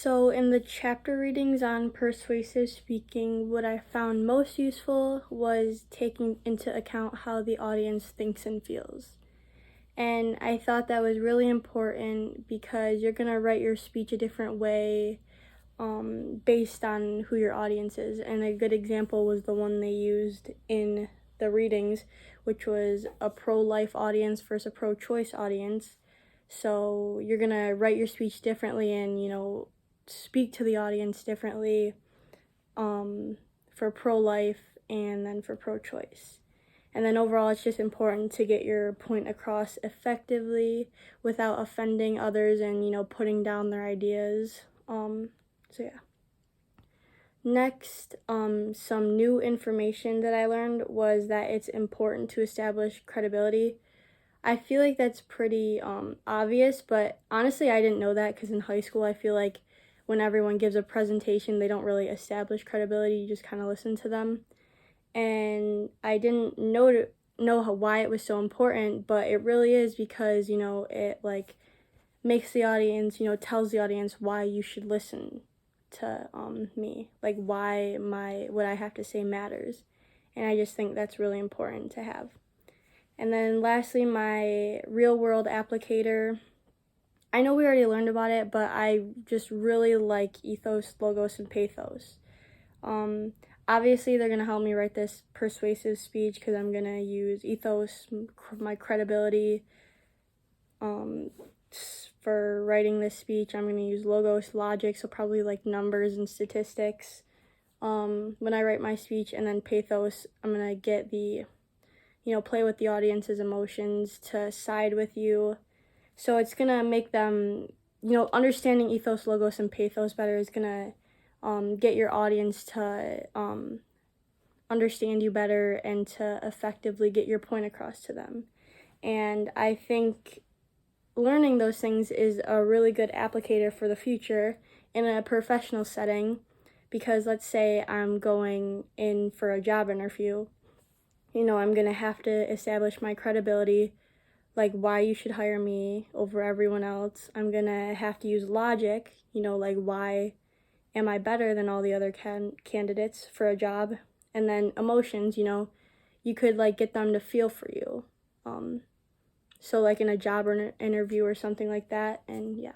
So, in the chapter readings on persuasive speaking, what I found most useful was taking into account how the audience thinks and feels. And I thought that was really important because you're going to write your speech a different way based on who your audience is. And a good example was the one they used in the readings, which was a pro-life audience versus a pro-choice audience. So you're going to write your speech differently and, speak to the audience differently for pro-life and then for pro-choice. And then overall, it's just important to get your point across effectively without offending others and, putting down their ideas. So yeah. Next, some new information that I learned was that it's important to establish credibility. I feel like that's pretty obvious, but honestly, I didn't know that because in high school, I feel like when everyone gives a presentation, they don't really establish credibility. You just kind of listen to them. And I didn't know why it was so important, but it really is because, it makes the audience, tells the audience why you should listen to me, like why what I have to say matters. And I just think that's really important to have. And then lastly, my real world applicator. I know we already learned about it, but I just really like ethos, logos, and pathos. Obviously, they're going to help me write this persuasive speech because I'm going to use ethos, my credibility. For writing this speech, I'm going to use logos, logic, so probably like numbers and statistics when I write my speech. And then pathos, I'm going to get play with the audience's emotions to side with you. So it's going to make them, understanding ethos, logos, and pathos better is going to get your audience to understand you better and to effectively get your point across to them. And I think learning those things is a really good applicator for the future in a professional setting because let's say I'm going in for a job interview. I'm going to have to establish my credibility, like why you should hire me over everyone else. I'm going to have to use logic, like why am I better than all the other candidates for a job? And then emotions, you could get them to feel for you. So in a job or interview or something like that. And yeah.